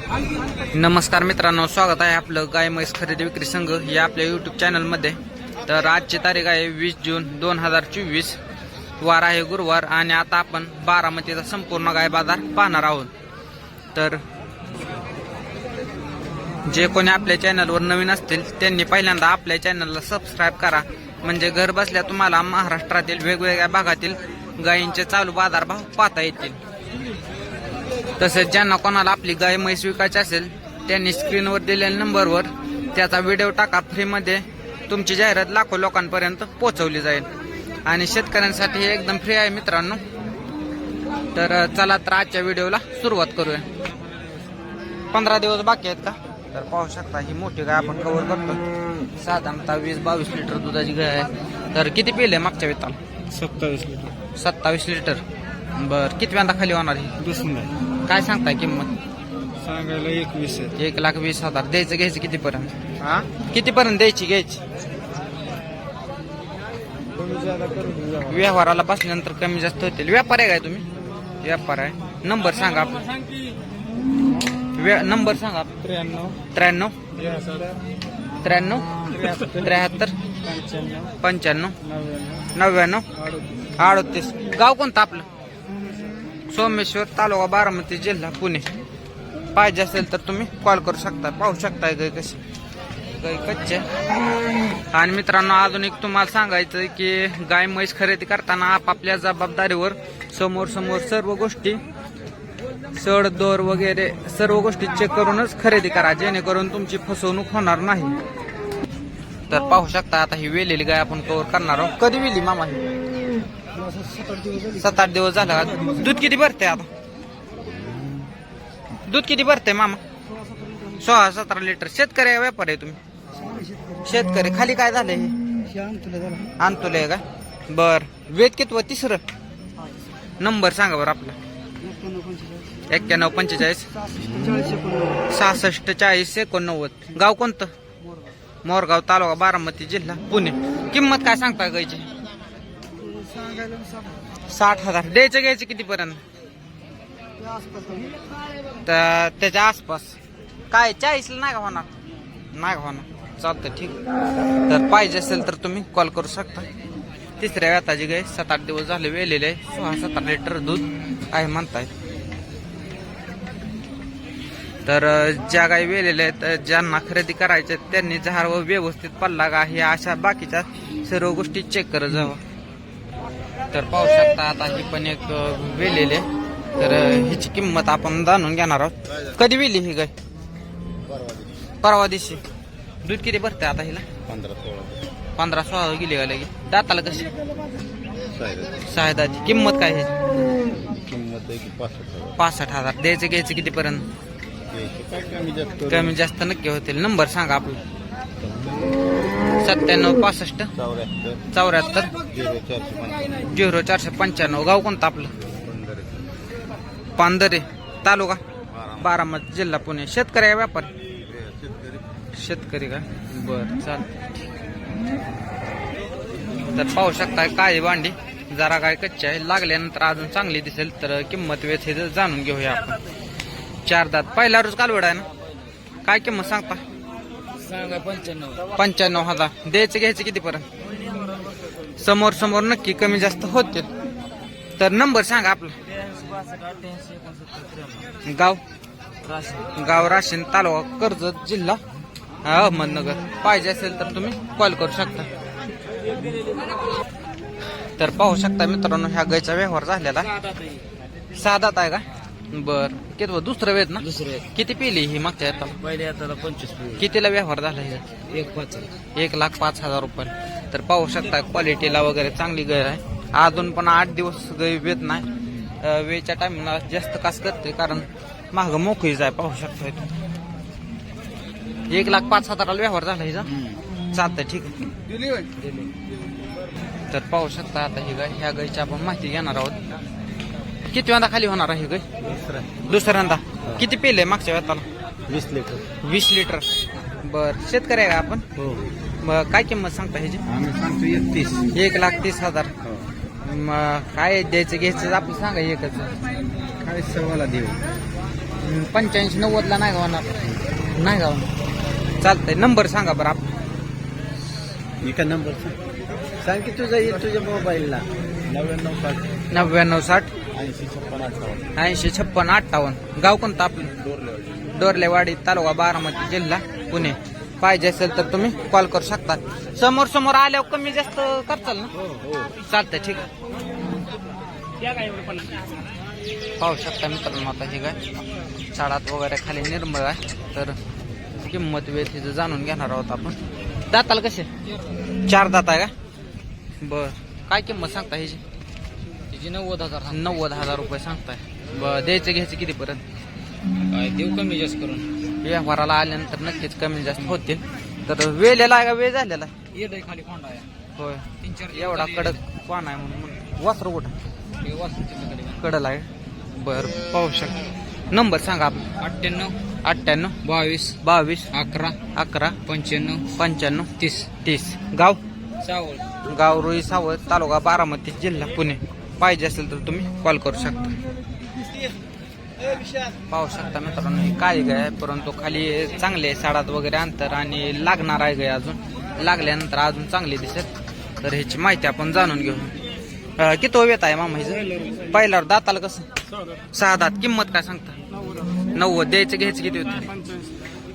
नमस्कार मित्रांनो, स्वागत आहे आपलं गाय म्हैस खरेदी विक्री संघ या आपल्या यूट्यूब चॅनलमध्ये। तर आजची तारीख आहे 20 जून 2024, वार आहे गुरुवार आणि आता आपण बारामतीचा संपूर्ण गाय बाजार पाहणार आहोत। तर जे कोणी आपल्या चॅनलवर नवीन असतील त्यांनी पहिल्यांदा आपल्या चॅनलला सबस्क्राईब करा, म्हणजे घर बसल्या तुम्हाला महाराष्ट्रातील वेगवेगळ्या भागातील गायींचे चालू बाजारभाव पाहता येतील। तसेच ज्यांना कोणाला आपली गाय म्हैस विकायची असेल त्यांनी स्क्रीनवर दिलेल्या नंबरवर त्याचा व्हिडिओ टाका, फ्रीमध्ये तुमची जाहिरात लाखो लोकांपर्यंत पोहोचवली जाईल आणि शेतकऱ्यांसाठी हे एकदम फ्री आहे मित्रांनो। तर चला तर आजच्या व्हिडिओला सुरुवात करूया। 15 दिवस बाकी आहेत का? तर पाहू शकता ही मोठी गाय आपण कव्हर करतो, साधारणतः 20-22 लिटर दुधाची गाय आहे। तर किती पिले मागच्या वेताला? 27 लिटर। 27 लिटर। बर, किती व्यांदा खाली होणार ही? दुसरं काय सांगताय किंमत? सांगायला 21 आहे। 1,20,000 द्यायचं, घ्यायचं कितीपर्यंत? हा, कितीपर्यंत द्यायची घ्यायची? कमी जादा करून द्या। व्यवहाराला बसल्यानंतर कमी जास्त होतील। व्यापार आहे काय तुम्ही? व्यापार आहे। नंबर सांगा आपला, नंबर सांगा। 93 93 93 73 95 99 38 38। गाव कोणतं आपलं? सोमेश्वर, तालुका बारामती, जिल्हा पुणे। पाहिजे असेल तर तुम्ही कॉल करू शकता। पाहू शकताय गाय कशी, गाय कच्चे। आणि मित्रांनो, अजून एक तुम्हाला सांगायचं की गाय म्हैस खरेदी करताना आपापल्या जबाबदारीवर समोर सर्व गोष्टी, सड दर वगैरे सर्व गोष्टी चेक करूनच खरेदी करा, जेणेकरून तुमची फसवणूक होणार नाही। तर पाहू शकता आता ही वेलेली गाय आपण कव्हर करणार आहोत। कधी वेली मामा ही? 7-8 दिवस झाला। दूध किती भरते आता? दूध किती भरते मामा? 16-17 लिटर। शेतकरी आहे व्यापार आहे तुम्ही? शेतकरी। खाली काय झालंय हे? आणतुले का? बर, वेद कितवं? तिसरं। नंबर सांगा बरं आपला। 91 45 66 40 89। गाव कोणतं? मोरगाव, तालुका बारामती, जिल्हा पुणे। किंमत काय सांगता गायची? 60,000। द्यायचं घ्यायचं कितीपर्यंत? तर त्याच्या आसपास। काय 40ला नाही का होणार? नाही होणार, चालतं, ठीक। तर पाहिजे असेल तर तुम्ही कॉल करू शकता। तिसऱ्या व्याताची गाय, 7-8 दिवस झाले वेलेले आहे, 16-17 लिटर दूध आहे म्हणताय। तर ज्या गाई वेलेल्या आहेत, ज्यांना खरेदी करायच्या त्यांनी जहार व व्यवस्थित पल्ला का हे अशा बाकीच्या सर्व गोष्टी चेक करत जावा। तर पाहू शकता आता ही पण एक वेलेले, तर हिची किंमत आपण जाणून घेणार आहोत। कधी वेली ही गाय? परवा दिवशी। दूध किती भरते आता हिला? 15-16 गेली गाय लगी। दाताला कशी? 6 दाती। किंमत काय ह्याची? किंमत 65,000। द्यायचं घ्यायचं कितीपर्यंत? कमी जास्त नक्की होतील। नंबर सांगा आपला। 97 65 74 0495। गाव कोणतं आपलं? पांढरे, तालुका बारामती, जिल्हा पुणे। शेतकरी आहे व्यापार? शेतकरी का? बर, चाल। तर पाहू शकता काय भांडी जरा काय कच्ची आहे, लागल्यानंतर अजून चांगली दिसेल तर किंमत वेळ जाणून घेऊया आपण। 4 दात, पहिला रोज कालवड आहे ना? काय किंमत सांगता? सांगा 95,000। द्यायचं घ्यायचं कितीपर्यंत? समोर नक्की कमी जास्त होतील। तर नंबर सांगा आपला। गाव राशीन, तालुका कर्जत, जिल्हा अहमदनगर। पाहिजे असेल तर तुम्ही कॉल करू शकता। तर पाहू शकता मित्रांनो, ह्या गायचा व्यवहार झालेला 6 दात आहे का? बर, किती दुसरं वेद ना? दुसरे किती पिली ही मागच्या येताला? पहिल्या हाताला 25। कितीला व्यवहार झाला हिचा? 1,05,000 रुपये। तर पाहू शकता क्वालिटीला वगैरे चांगली गाय आहे। अजून पण 8 दिवस गाय वेद नाही, वेळच्या टाइमला जास्त कास करते कारण माग मोकळीच आहे। पाहू शकता 1,05,000 व्यवहार झाला हिचा। चालतंय, ठीक आहे। तर पाहू शकता आता ही गाय, ह्या गायची आपण माहिती घेणार आहोत। किती वेळा खाली होणार आहे गाय? दुसऱ्यांदा। किती पिले मागच्या वेळाला? 20 लिटर। 20 लिटर। बर, शेतकरी आहे का आपण? हो। काय किंमत सांगता ह्याची? आम्ही सांगतो 31। 1,30,000। काय द्यायचं घ्यायचं आपलं सांगा एकच? काय सवाला देऊ? 85 90ला नाही गावणार. नाही गावणार. चालतंय. नंबर सांगा बरं आपण. एका नंबर सांग की तुझा येईल तुझ्या मोबाईलला 99 9960 80 56 58 80 56 58. गाव कोणतं आपलं? डोरलेवाडी, तालुका बारामती, जिल्हा पुणे. पाहिजे असेल तर तुम्ही कॉल करू शकता. समोर समोर आल्यावर कमी जास्त करताल ना? चालतंय. ठीक आहे. पाहू शकता मित्रांनो आता ही गाय साडात वगैरे खाली निर्मळ आहे. तर किंमत वेळ तिचं जाणून घेणार आहोत आपण. दाताला कसे? 4 दात आहे का? बर. काय किंमत सांगता ह्याची? तिची 90,000. 90,000 रुपये सांगताय. बर. द्यायचे घ्यायचे कितीपर्यंत? काय देऊ कमी जास्त करून. व्यवहाराला आल्यानंतर नक्कीच कमी जास्त होतील. तर वेळेला आहे का वेळ झालेला आहे? येत खाली कोंडा आहे. होय. 3-4 एवढा कडक पान आहे म्हणून. वासरू कुठं? कडला आहे. बर. पाहू शकता. नंबर सांगा आपला. 98 98 22 22 11 11 95 95 30 30. गाव? सावळ. गाव रुई सावळ, तालुका बारामती, जिल्हा पुणे. पाहिजे असेल तर तुम्ही कॉल करू शकता. पाहू शकता मित्रांनो ही काळी गाय आहे, परंतु खाली चांगले साडात वगैरे अंतर आणि लागणार आहे गाय. अजून लागल्यानंतर अजून चांगली दिसत. तर ह्याची माहिती आपण जाणून घेऊ. किती वेत आहे मामा हिचं? पहिल्यावर दाताला कसं? 6 दात. किंमत काय सांगता? 90. द्यायचं घ्यायचं किती होते?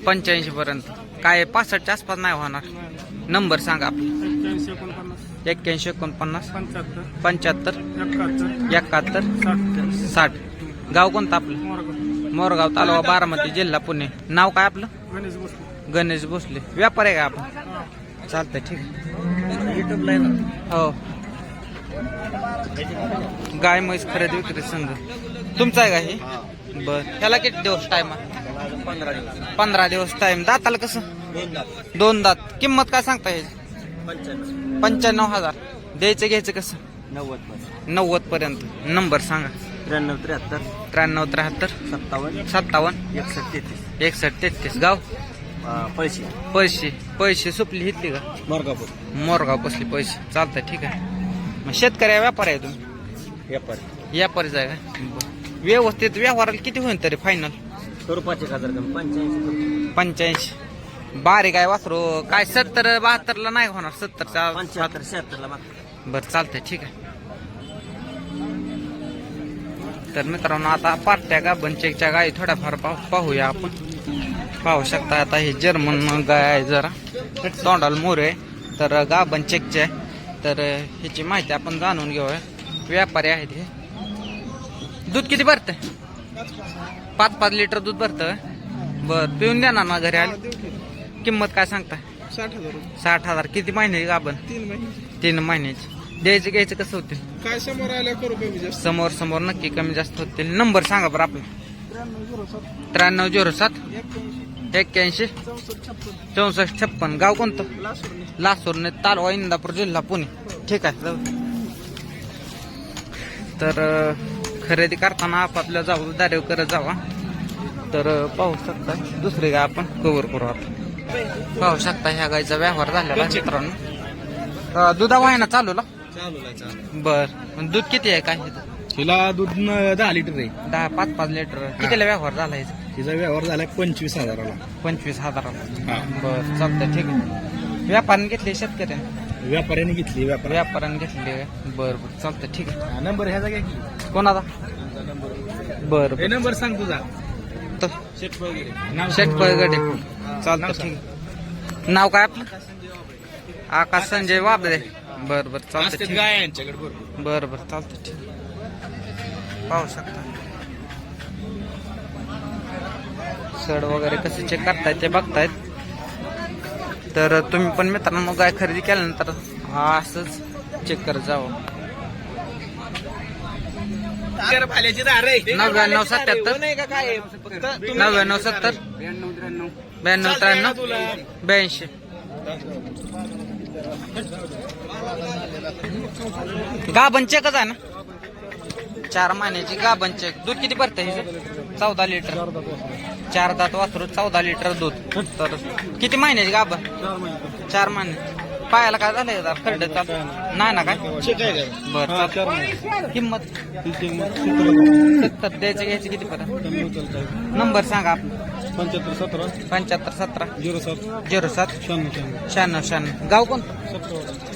85 पर्यंत. काय 65च्या आसपास नाही होणार. नंबर सांगा आपला. 81 49 75 71 60. गाव कोणतं आपलं? मोरगाव, तालुका बारामती, जिल्हा पुणे. नाव काय आपलं? गणेश भोसले. व्यापार आहे का आपण? चालतंय. ठीक आहे. युट्यूबला हो. गाय म्हैस खरेदी विक्री संघ तुमचा आहे का हे? बर. ह्याला किती दिवस टाइम आहे? 15 दिवस टाइम. दाताला कसं? 2 दात. किंमत काय सांगता हे? 95,000. द्यायचं घ्यायचं कसं? 90 पर्यंत. नंबर सांगा. 93 93 73 57 61 33. गाव? पैसे सुपली हितली का? मोरगाव कसली पैसे. चालतंय. ठीक आहे. मग शेतकरी व्यापार आहे तुम्ही? व्यापारीच आहे का? व्यवस्थित व्यवहाराला किती होईल तरी फायनल? 85. बारीक आहे वासरू. काय 70 72 ला नाही होणार? 70च्या 76 बरं. चालतंय. ठीक आहे. तर मित्रांनो आता पार्ट्या गाभणचेकच्या गायी थोड्याफार पाहूया आपण. पाहू शकता आता ही जर्मन गाय आहे, जरा तोंडाला मोरे आहे. तर गाभणचेकचे आहे. तर ह्याची माहिती आपण जाणून घेऊया. व्यापारी आहेत हे. दूध किती भरतंय? 5-5 लिटर दूध भरतं. बर. पिऊन देणार ना घरी आले? किंमत काय सांगताय? 60,000. किती महिन्याची गाभण? 3 महिन्याची. द्यायचं घ्यायचं कसं होतील? काय समोर आल्या करू कमी जास्त. समोर नक्की कमी जास्त होतील. नंबर सांगा बरं आपला. 9307 81 64 56. गाव कोणतं? लासूरने, तालुका इंदापूर, जिल्हा पुणे. ठीक आहे. जाऊ. तर खरेदी करताना आपापल्या जबाबदारी करत जावा. तर पाहू शकता दुसरी गाय आपण कव्हर करू. आता पाहू शकता ह्या गायचा व्यवहार झालेला आहे मित्रांनो. दुधावा आहे ना चालूला? बर. दूध किती आहे काय? तिला दूध 10 लिटर आहे. 5-5 लिटर. कितीला व्यवहार झाला याचा? तिचा व्यवहार झाला 25,000ला. 25,000. बर. चालतंय. ठीक आहे. व्यापाऱ्याने घेतले शेतकऱ्याने? व्यापाऱ्याने घेतली. व्यापाऱ्याने घेतले. बर. चालतंय. ठीक आहे. नंबर ह्याचा घ्या की. कोणाचा? बर. हे नंबर सांग तुझा. शेटपळगडे. चालतं. ठीक आहे. नाव काय आपलं? आकाश संजय वाबरे. बर. चालतं. ठीक गाय यांच्याकडे बरोबर. बर. चालतं. ठीक. पाहू शकता सड वगैरे कसे चेक करतायत ते बघतायत. तर तुम्ही पण मित्रांनो गाय खरेदी केल्यानंतर असंच चेक करत जावं. 99 77 99 70 92 93 82. गाभण चेकच आहे ना? 4 महिन्याची गाभण चेक. दूध किती भरतं हिचं? 14 लिटर. 4 दात वासरू, 14 लिटर दूध. तर किती महिन्याची गाभण? 4 महिने. पायाला काय झालंय जरा खरड नाही ना काय बरं किंमत 70 द्यायची घ्यायची किती पर्यंत नंबर सांगा आपला 7517 07 96 गाव कोणतं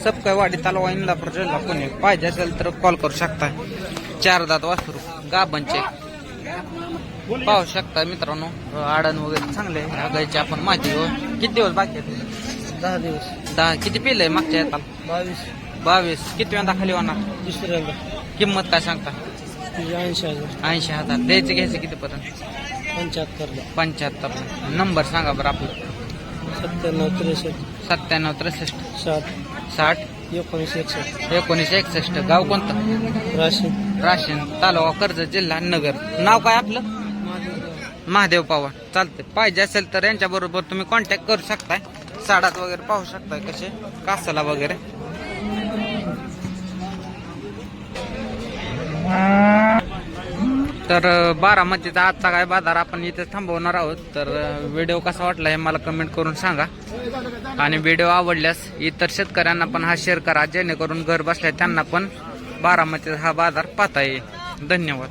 सपकाळवाडी तालुका इंदापूर जिल्हा पुणे पाहिजे असेल तर कॉल करू शकता 4 दात वासरू गाबांचे पाहू शकता मित्रांनो आडण वगैरे चांगले ह्या गायची आपण माहिती घेऊ किती दिवस बाकी आहेत 10 दिवस 10 किती पिल्ले आहे मागच्या येतात 22 किती वेळा खाली होणार दुसऱ्याला किंमत काय सांगता 80,000 80,000 द्यायचे घ्यायचे किती पर्यंत 75 नंबर सांगा बरं आपलं 97 97 63 60 60 19 1961 गाव कोणतं राशीन राशीन तालुका कर्जत जिल्हा नगर नाव काय आपलं महादेव पवार चालते पाहिजे असेल तर यांच्या बरोबर तुम्ही कॉन्टॅक्ट करू शकताय साडात वगैरे पाहू शकताय कसे कासाला वगैरे तर बारामतीचा आजचा काय बाजार आपण इथे थांबवणार आहोत तर व्हिडिओ कसा वाटला हे मला कमेंट करून सांगा आणि व्हिडिओ आवडल्यास इतर शेतकऱ्यांना पण हा शेअर करा जेणेकरून घर बसल्या त्यांना पण बारामतीचा हा बाजार पाहता येईल धन्यवाद.